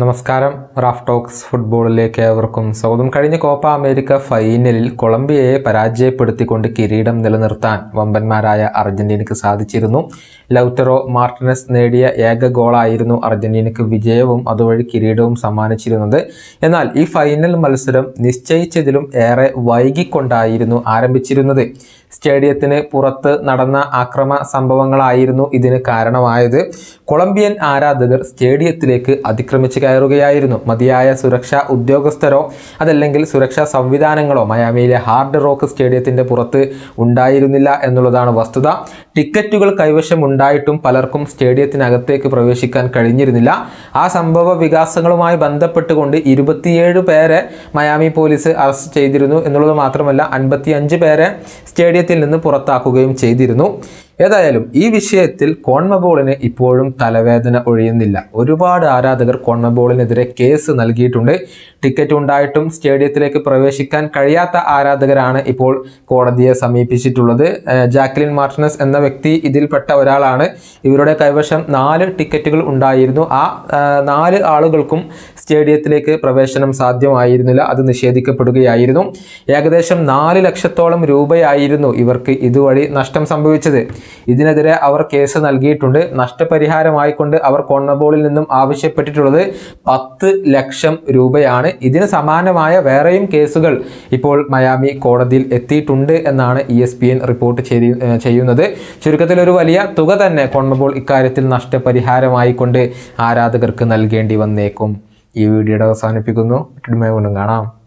നമസ്കാരം. Raf talks ഫുട്ബോളിലേക്ക് ഏവർക്കും സ്വാഗതം. കഴിഞ്ഞ കോപ്പ അമേരിക്ക ഫൈനലിൽ കൊളംബിയയെ പരാജയപ്പെടുത്തിക്കൊണ്ട് കിരീടം നിലനിർത്താൻ വമ്പന്മാരായ അർജന്റീനയ്ക്ക് സാധിച്ചിരുന്നു. ലൗറ്ററോ മാർട്ടിനസ് നേടിയ ഏക ഗോളായിരുന്നു അർജന്റീനയ്ക്ക് വിജയവും അതുവഴി കിരീടവും സമ്മാനിച്ചിരുന്നത്. എന്നാൽ ഈ ഫൈനൽ മത്സരം നിശ്ചയിച്ചതിലും ഏറെ വൈകിക്കൊണ്ടായിരുന്നു ആരംഭിച്ചിരുന്നത്. സ്റ്റേഡിയത്തിന് പുറത്ത് നടന്ന ആക്രമ സംഭവങ്ങളായിരുന്നു ഇതിന് കാരണമായത്. കൊളംബിയൻ ആരാധകർ സ്റ്റേഡിയത്തിലേക്ക് അതിക്രമിച്ച് കയറുകയായിരുന്നു. മതിയായ സുരക്ഷാ ഉദ്യോഗസ്ഥരോ അതല്ലെങ്കിൽ സുരക്ഷാ സംവിധാനങ്ങളോ മയാമിയിലെ ഹാർഡ് റോക്ക് സ്റ്റേഡിയത്തിന്റെ പുറത്ത് ഉണ്ടായിരുന്നില്ല എന്നുള്ളതാണ് വസ്തുത. ടിക്കറ്റുകൾ കൈവശം ഉണ്ടായിട്ടും പലർക്കും സ്റ്റേഡിയത്തിനകത്തേക്ക് പ്രവേശിക്കാൻ കഴിഞ്ഞിരുന്നില്ല. ആ സംഭവ വികാസങ്ങളുമായി ബന്ധപ്പെട്ടുകൊണ്ട് 27 പേരെ മയാമി പോലീസ് അറസ്റ്റ് ചെയ്തിരുന്നു എന്നുള്ളത് മാത്രമല്ല 55 പേരെ സ്റ്റേഡിയത്തിൽ നിന്ന് പുറത്താക്കുകയും ചെയ്തിരുന്നു. ഏതായാലും ഈ വിഷയത്തിൽ കോൺമബോളിന് ഇപ്പോഴും തലവേദന ഒഴിയുന്നില്ല. ഒരുപാട് ആരാധകർ കോൺമബോളിനെതിരെ കേസ് നൽകിയിട്ടുണ്ട്. ടിക്കറ്റ് ഉണ്ടായിട്ടും സ്റ്റേഡിയത്തിലേക്ക് പ്രവേശിക്കാൻ കഴിയാത്ത ആരാധകരാണ് ഇപ്പോൾ കോടതിയെ സമീപിച്ചിട്ടുള്ളത്. ജാക്ലിൻ മാർട്ടിനസ് എന്ന വ്യക്തി ഇതിൽപ്പെട്ട ഒരാളാണ്. ഇവരുടെ കൈവശം 4 ടിക്കറ്റുകൾ ഉണ്ടായിരുന്നു. ആ 4 ആളുകൾക്കും സ്റ്റേഡിയത്തിലേക്ക് പ്രവേശനം സാധ്യമായിരുന്നില്ല. അത് നിഷേധിക്കപ്പെടുകയായിരുന്നു. ഏകദേശം 4 ലക്ഷത്തോളം രൂപയായിരുന്നു ഇവർക്ക് ഇതുവഴി നഷ്ടം സംഭവിച്ചത്. ഇതിനെതിരെ അവർ കേസ് നൽകിയിട്ടുണ്ട്. നഷ്ടപരിഹാരമായിക്കൊണ്ട് അവർ കോൺമബോളിൽ നിന്നും ആവശ്യപ്പെട്ടിട്ടുള്ളത് 10 ലക്ഷം രൂപയാണ്. ഇതിന് സമാനമായ വേറെയും കേസുകൾ ഇപ്പോൾ മയാമി കോടതിയിൽ എത്തിയിട്ടുണ്ട് എന്നാണ് ESPN റിപ്പോർട്ട് ചെയ്യുന്നത്. ചുരുക്കത്തിൽ ഒരു വലിയ തുക തന്നെ കോൺമബോൾ ഇക്കാര്യത്തിൽ നഷ്ടപരിഹാരമായിക്കൊണ്ട് ആരാധകർക്ക് നൽകേണ്ടി വന്നേക്കും. ഈ വീഡിയോയുടെ അവസാനിപ്പിക്കുന്നു. വീണ്ടും കാണാം.